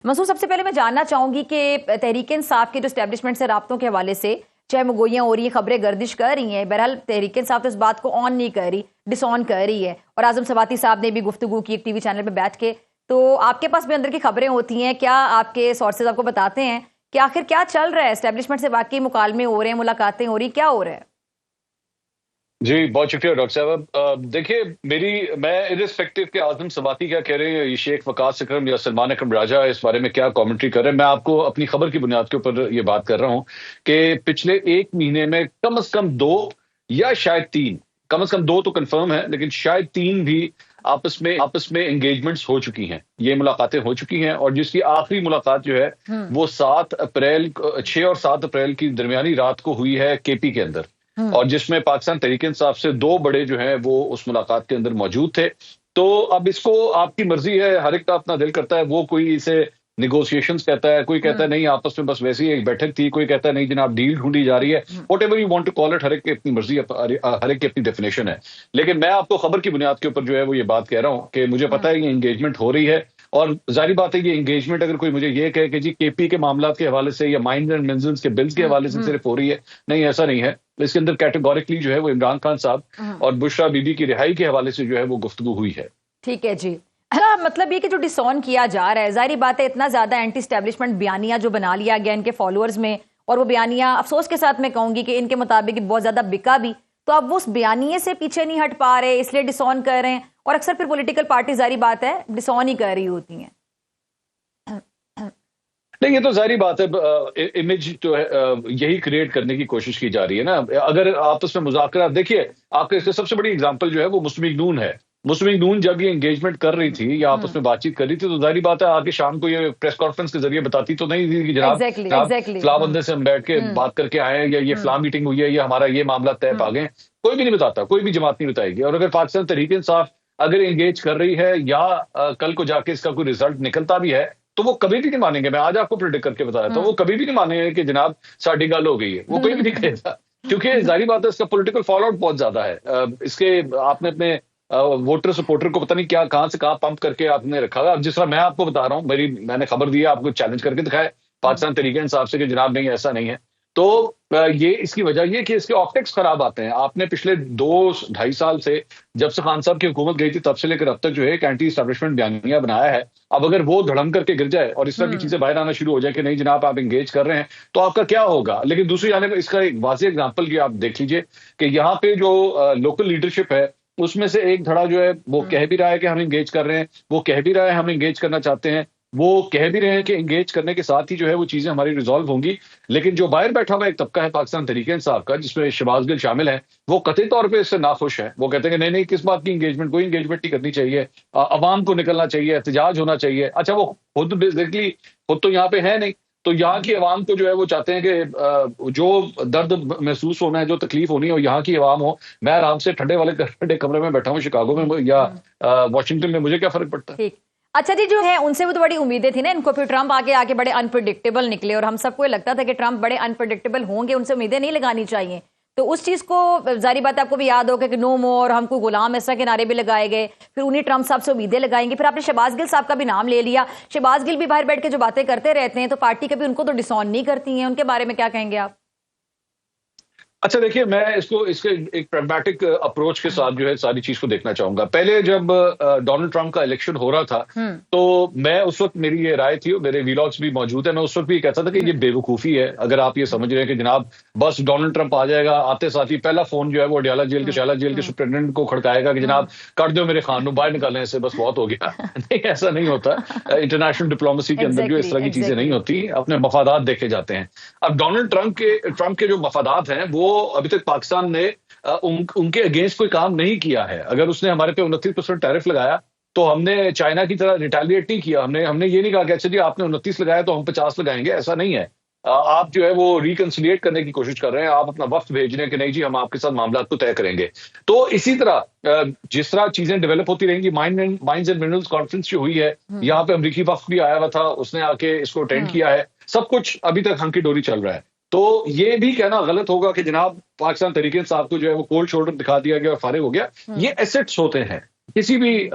मसूद, सबसे पहले मैं जानना चाहूंगी कि तहरीक इंसाफ के जो एस्टेब्लिशमेंट से राब्तों के हवाले से चाहे मुगोइयां हो रही हैं, खबरें गर्दिश कर रही हैं, बहरहाल तहरीक इंसाफ तो इस बात को ऑन नहीं कर रही, डिसऑन कर रही है। और आजम सवाती साहब ने भी गुफ्तगू की एक टीवी चैनल पर बैठ के। तो आपके पास भी अंदर की खबरें होती हैं, क्या आपके सोर्सेज आपको बताते हैं कि आखिर क्या चल रहा है? एस्टेब्लिशमेंट से वाकई मुकालमे हो रहे हैं, मुलाकातें हो रही, क्या हो रहा है? जी, बहुत शुक्रिया डॉक्टर साहब। देखिए, मैं इर्रिस्पेक्टिव के आजम सवाती क्या कह रहे हैं, ये शेख वकास अकरम या सलमान अकरम राजा इस बारे में क्या कमेंट्री कर रहे हैं, मैं आपको अपनी खबर की बुनियाद के ऊपर ये बात कर रहा हूं कि पिछले 1 महीने में कम से कम 2 या शायद 3, कम से कम 2 तो कंफर्म है, लेकिन शायद 3 भी आपस में एंगेजमेंट्स हो चुकी हैं, ये मुलाकातें हो चुकी हैं। और जिसकी आखिरी मुलाकात जो है वो 6 और 7 अप्रैल की दरमियानी रात को हुई है केपी के अंदर, और जिसमें पाकिस्तान तहरीक इंसाफ से 2 बड़े जो हैं वो उस मुलाकात के अंदर मौजूद थे। तो अब इसको आपकी मर्जी है, हर एक का अपना दिल करता है, वो कोई इसे निगोशिएशंस कहता है, कोई कहता है नहीं आपस में बस वैसी एक बैठक थी, कोई कहता है नहीं जनाब डील ढूंढी जा रही है। Whatever you want to call it, हर एक की अपनी मर्जी, हर एक की अपनी डेफिनेशन है। लेकिन मैं आपको खबर की बुनियाद के ऊपर जो है वो ये बात कह रहा हूं कि मुझे पता है ये एंगेजमेंट हो रही है। और जाहिर बात है ये एंगेजमेंट अगर कोई मुझे ये कहे कि जी केपी के मामला के हवाले से या माइंस एंड मिनरल्स के बिल्स के हवाले से सिर्फ हो रही है, नहीं ऐसा नहीं है। इसके अंदर कैटेगोरिकली जो है वो इमरान खान साहब और बुशरा बीबी की रिहाई के हवाले से जो है वो गुफ्तगू हुई है। ठीक है जी। मतलब ये कि जो डिसऑन किया जा रहा है, जाहिर बात है इतना ज्यादा एंटी स्टैब्लिशमेंट बयानिया जो बना लिया गया इनके फॉलोअर्स में, और वो बयानिया अफसोस के साथ मैं कहूंगी कि इनके मुताबिक बहुत ज्यादा बिका भी। तो अब वो उस बयानिए से पीछे नहीं हट पा रहे, इसलिए डिसऑन कर रहे हैं। और अक्सर फिर पॉलिटिकल पार्टी जाहिर बात है डिसऑन ही कर रही होती हैं। नहीं, ये तो जाहिर बात है, इमेज जो है यही क्रिएट करने की कोशिश की जा रही है ना। अगर आपस में मुज़ाकरा, देखिए आपके इसके सबसे बड़ी एग्जांपल जो है वो मुस्लिम लीग नून है। मुस्लिम लीग नून जब ये एंगेजमेंट कर रही थी या आपस में बातचीत कर रही थी, तो जाहिर बात है आके शाम को ये प्रेस कॉन्फ्रेंस के जरिए बताती तो नहीं थी कि जनाब एग्जैक्टली जनाब एग्जैक्टली। फलां बंदे से हम बैठ के बात करके आए हैं, या ये फलां मीटिंग हुई है, या हमारा ये मामला तय पा गए। कोई भी नहीं बताता, कोई भी जमात नहीं बताएगी। और अगर पाकिस्तान तहरीक इंसाफ अगर एंगेज कर रही है या कल को जाके इसका कोई रिजल्ट निकलता भी है, तो वो कभी भी नहीं मानेंगे। मैं आज आपको प्रेडिक्ट करके बता देता हूँ, वो कभी भी नहीं मानेंगे कि जनाब साड़ी गल हो गई है, वो कोई भी नहीं कहेगा। क्योंकि जाहिर बात है इसका पॉलिटिकल फॉल आउट बहुत ज्यादा है। इसके आपने अपने वोटर सपोर्टर को पता नहीं क्या कहां से कहां पंप करके आपने रखा हुआ। अब जिस तरह मैं आपको बता रहा हूँ, मैंने खबर दी है, आपको चैलेंज करके दिखाया पाकिस्तान तरीके इंसाफ से कि जनाब नहीं ऐसा नहीं है। तो ये इसकी वजह ये कि इसके ऑप्टिक्स खराब आते हैं। आपने पिछले 2-2.5 साल से जब से खान साहब की हुकूमत गई थी तब से लेकर अब तक जो है एक एंटी एस्टैब्लिशमेंट बयानिया बनाया है। अब अगर वो धड़म करके गिर जाए और इस तरह की चीजें बाहर आना शुरू हो जाए कि नहीं जनाब आप एंगेज कर रहे हैं, तो आपका क्या होगा। लेकिन दूसरी जानिब इसका एक वाज़ेह एग्जांपल ये आप देख लीजिए कि यहाँ पे जो लोकल लीडरशिप है उसमें से एक धड़ा जो है वो कह भी रहा है कि हम एंगेज कर रहे हैं, वो कह भी रहा है हम एंगेज करना चाहते हैं, वो कह भी रहे हैं कि एंगेज करने के साथ ही जो है वो चीजें हमारी रिजॉल्व होंगी। लेकिन जो बाहर बैठा हुआ एक तबका है पाकिस्तान तहरीक इंसाफ का, जिसमें शहबाज गिल शामिल है, वो कतई तौर पे इससे नाखुश है। वो कहते हैं कि नहीं नहीं, किस बात की एंगेजमेंट, कोई एंगेजमेंट नहीं करनी चाहिए, अवाम को निकलना चाहिए, एहतजाज होना चाहिए। अच्छा, वो खुद बेसिकली खुद तो यहाँ पे है नहीं, तो यहाँ की अवाम को जो है वो चाहते हैं कि जो दर्द महसूस होना है, जो तकलीफ होनी है, वो यहाँ की अवाम हो। मैं आराम से ठंडे वाले ठंडे कमरे में बैठा हूँ शिकागो में या वॉशिंगटन में, मुझे क्या फर्क पड़ता है। ठीक। अच्छा जी, जो है उनसे वो तो बड़ी उम्मीदें थी ना इनको, फिर ट्रंप आगे आके बड़े अनप्रिडिक्टेबल निकले, और हम सबको ये लगता था कि ट्रंप बड़े अनप्रिडिक्टेबल होंगे, उनसे उम्मीदें नहीं लगानी चाहिए। तो उस चीज को जारी बात आपको भी याद होगा कि नो मोर, हम कोई गुलाम, ऐसा के नारे भी लगाए गए। फिर उन्हीं ट्रंप साहब से उम्मीदें लगाएंगे। फिर आपने शहबाज गिल साहब का भी नाम ले लिया। शहबाज गिल भी बाहर बैठ के जो बातें करते रहते हैं, तो पार्टी कभी उनको तो डिसऑन नहीं करती है, उनके बारे में क्या कहेंगे आप? अच्छा देखिए, मैं इसके एक प्रैग्मेटिक अप्रोच के साथ जो है सारी चीज को देखना चाहूंगा। पहले जब डोनाल्ड ट्रंप का इलेक्शन हो रहा था, तो मैं उस वक्त, मेरी ये राय थी और मेरे वीलॉग्स भी मौजूद है, मैं उस वक्त भी कहता था कि ये बेवकूफी है अगर आप ये समझ रहे हैं कि जनाब बस डोनाल्ड ट्रंप आ जाएगा, आते साथ ही पहला फोन जो है वो अडियाला जेल के सुप्रिटेंडेंट को खड़काएगा कि जनाब कर दो मेरे खान, बाहर निकालने से बस बहुत हो गया। नहीं, ऐसा नहीं होता। इंटरनेशनल डिप्लोमेसी के अंदर जो इस तरह की चीजें नहीं होती, अपने मफादात देखे जाते हैं। अब डोनाल्ड ट्रंप के जो मफादात हैं वो अभी तक पाकिस्तान ने उनके अगेंस्ट कोई काम नहीं किया है। अगर उसने हमारे पे 29% टैरिफ लगाया तो हमने चाइना की तरह रिटेलिएट नहीं किया। हमने ये नहीं कहा कि अच्छा जी आपने 29 लगाया तो हम 50 लगाएंगे, ऐसा नहीं है। आप जो है वो रिकंसिलिएट करने की कोशिश कर रहे हैं, आप अपना वक्त भेज रहे हैं कि नहीं जी हम आपके साथ मामला को तय करेंगे। तो इसी तरह जिस तरह चीजें डेवलप होती रहेंगी, माइंस एंड मिनरल्स कॉन्फ्रेंस जो हुई है, यहाँ पे अमरीकी वक्त भी आया हुआ था, उसने आके इसको अटेंड किया है। सब कुछ अभी तक हंकी डोरी चल रहा है। तो ये भी कहना गलत होगा कि जनाब पाकिस्तान तहरीक इंसाफ को जो है वो कोल्ड शोल्डर दिखा दिया गया और फारिग हो गया। ये एसेट्स होते हैं, किसी भी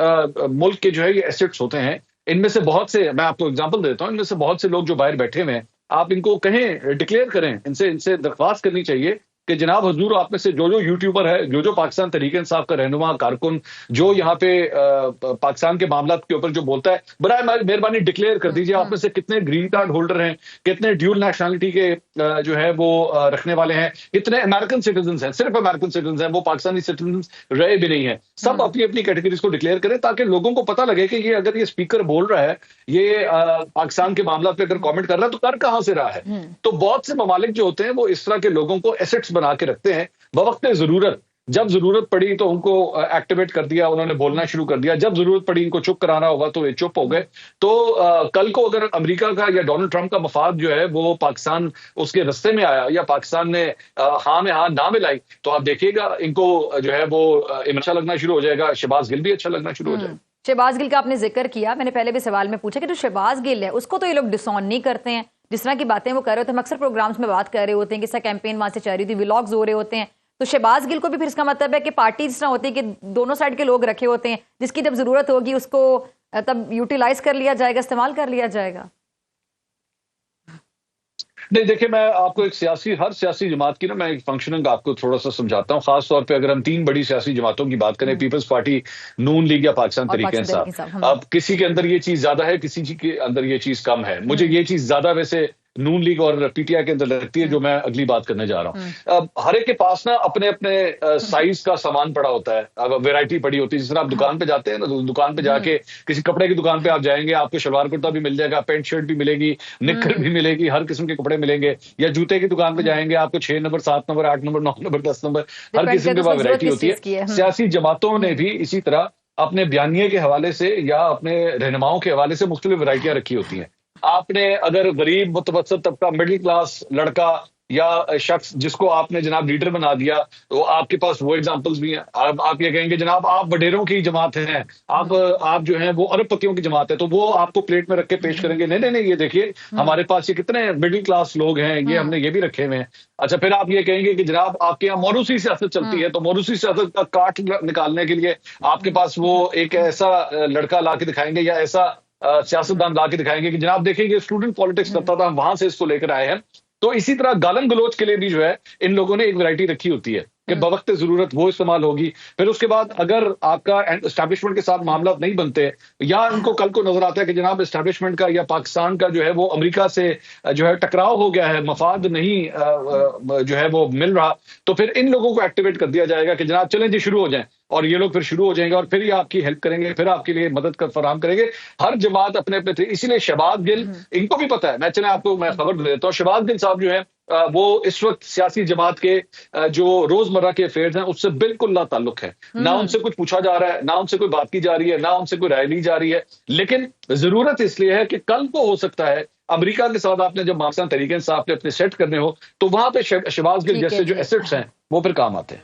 मुल्क के जो है ये एसेट्स होते हैं। इनमें से बहुत से, मैं आपको एग्जांपल देता हूं, इनमें से बहुत से लोग जो बाहर बैठे हुए हैं, आप इनको कहें, डिक्लेयर करें, इनसे इनसे दरख्वास्त करनी चाहिए कि जनाब हजूर, आप में से जो जो यूट्यूबर है, जो जो पाकिस्तान तहरीक इंसाफ का रहनुमा कारकुन, जो यहाँ पे पाकिस्तान के मामला के ऊपर जो बोलता है, बराए मेहरबानी डिक्लेयर कर दीजिए आप में से कितने ग्रीन कार्ड होल्डर हैं, कितने ड्यूल नेशनलिटी के जो है वो रखने वाले हैं, कितने अमेरिकन सिटीजन हैं, सिर्फ अमेरिकन सिटीजन हैं, वो पाकिस्तानी सिटीजन रहे भी नहीं है। सब अपनी अपनी कैटेगरीज को डिक्लेयर करें ताकि लोगों को पता लगे कि ये अगर ये स्पीकर बोल रहा है, ये पाकिस्तान के मामला पे अगर कमेंट कर रहा है तो कर कहां से रहा है। तो बहुत से ममालिक जो होते हैं वो इस तरह के लोगों को एसेट्स बना के रखते हैं, बवक्त जरूरत, जब जरूरत पड़ी तो उनको एक्टिवेट कर दिया, उन्होंने बोलना शुरू कर दिया, जब जरूरत पड़ी इनको चुप कराना होगा तो ये चुप हो गए। तो कल को अगर अमेरिका का या डोनाल्ड ट्रंप का मफाद जो है वो पाकिस्तान उसके रास्ते में आया, या पाकिस्तान ने हाँ में हाँ ना मिलाई, तो आप देखिएगा इनको जो है वो अच्छा लगना शुरू हो जाएगा, शहबाज गिल भी अच्छा लगना शुरू हो जाएगा। शहबाज गिल का आपने जिक्र किया, मैंने पहले भी सवाल में पूछा कि जो शहबाज गिल है उसको तो ये लोग डिसऑन नहीं करते हैं, जिस तरह की बातें वो कर रहे होते हैं, हम अक्सर प्रोग्राम्स में बात कर रहे होते हैं कि इसका कैंपेन वहां से चल रही थी, व्लॉग्स हो रहे होते हैं, तो शहबाज गिल को भी फिर इसका मतलब है कि पार्टी जिस तरह होती है कि दोनों साइड के लोग रखे होते हैं, जिसकी जब जरूरत होगी उसको तब यूटिलाइज कर लिया जाएगा, इस्तेमाल कर लिया जाएगा। नहीं, देखिए, मैं आपको हर सियासी जमात की ना मैं एक फंक्शनिंग आपको थोड़ा सा समझाता हूँ। खास तौर पे अगर हम 3 बड़ी सियासी जमातों की बात करें, पीपल्स पार्टी, नून लीग या पाकिस्तान और तहरीक पाकिस्तान इंसाफ, अब किसी के अंदर ये चीज ज्यादा है, किसी के अंदर ये चीज कम है। मुझे ये चीज ज्यादा वैसे नून लीग और पीटीआई के अंदर लगती है, जो मैं अगली बात करने जा रहा हूँ। अब हर एक के पास ना अपने अपने साइज का सामान पड़ा होता है, अब वैरायटी पड़ी होती है। जिस तरह आप दुकान पे जाते हैं ना, तो दुकान पे जाके किसी कपड़े की दुकान पे आप जाएंगे, आपको शलवार कुर्ता भी मिल जाएगा, पैंट शर्ट भी मिलेगी, निक्कर भी मिलेगी, हर किस्म के कपड़े मिलेंगे। या जूते की दुकान पे जाएंगे, आपको 6 number, 7 number, 8 number, 9 number, 10 number, हर किस्म के पास वैरायटी होती है। सियासी जमातों ने भी इसी तरह अपने बयानिए के हवाले से या अपने रहनुमाओं के हवाले से मुख्तलिफ वैरायटियां रखी होती हैं। आपने अगर गरीब मुतवसत तबका, मिडिल क्लास लड़का या शख्स जिसको आपने जनाब लीडर बना दिया, तो आपके पास वो एग्जांपल्स भी हैं। आप ये कहेंगे जनाब आप वडेरों की जमात हैं, आप जो हैं वो अरबपतियों की जमात है, तो वो आपको प्लेट में रख के पेश करेंगे, नहीं नहीं नहीं, ये देखिए हमारे पास ये कितने मिडिल क्लास लोग हैं, ये हमने ये भी रखे हुए हैं। अच्छा, फिर आप ये कहेंगे कि जनाब आपके यहाँ मोरूसी सियासत चलती है, तो मोरूसी सियासत का काट निकालने के लिए आपके पास वो एक ऐसा लड़का ला के दिखाएंगे या ऐसा सियासतदान ला के दिखाएंगे कि जनाब देखिए स्टूडेंट पॉलिटिक्स करता था, हम वहां से इसको लेकर आए हैं। तो इसी तरह गालन गलोच के लिए भी जो है इन लोगों ने एक वैरायटी रखी होती है कि बवक्त जरूरत वो इस्तेमाल होगी। फिर उसके बाद अगर आपका एस्टैब्लिशमेंट के साथ मामला नहीं बनते, या इनको कल को नजर आता है कि जनाब एस्टैब्लिशमेंट का या पाकिस्तान का जो है वो अमेरिका से जो है टकराव हो गया है, मफाद नहीं जो है वो मिल रहा, तो फिर इन लोगों को एक्टिवेट कर दिया जाएगा कि जनाब चलें जी शुरू हो जाएं, और ये लोग फिर शुरू हो जाएंगे और फिर ये आपकी हेल्प करेंगे, फिर आपके लिए मदद कर फराहम करेंगे। हर जमात अपने अपने थे, इसीलिए शहबाज गिल, इनको भी पता है, मैं खबर दे देता हूँ, शहबाज गिल साहब जो है वो इस वक्त सियासी जमात के जो रोजमर्रा के अफेयर्स हैं उससे बिल्कुल ला ताल्लुक है। ना उनसे कुछ पूछा जा रहा है, ना उनसे कोई बात की जा रही है, ना उनसे कोई राय ली जा रही है। लेकिन जरूरत इसलिए है कि कल को हो सकता है अमेरिका के साथ आपने जब पाकिस्तान तहरीक इंसाफ अपने सेट करने हो, तो वहां पे शहबाज गिल जैसे जो एसेट्स हैं वो फिर काम आते हैं।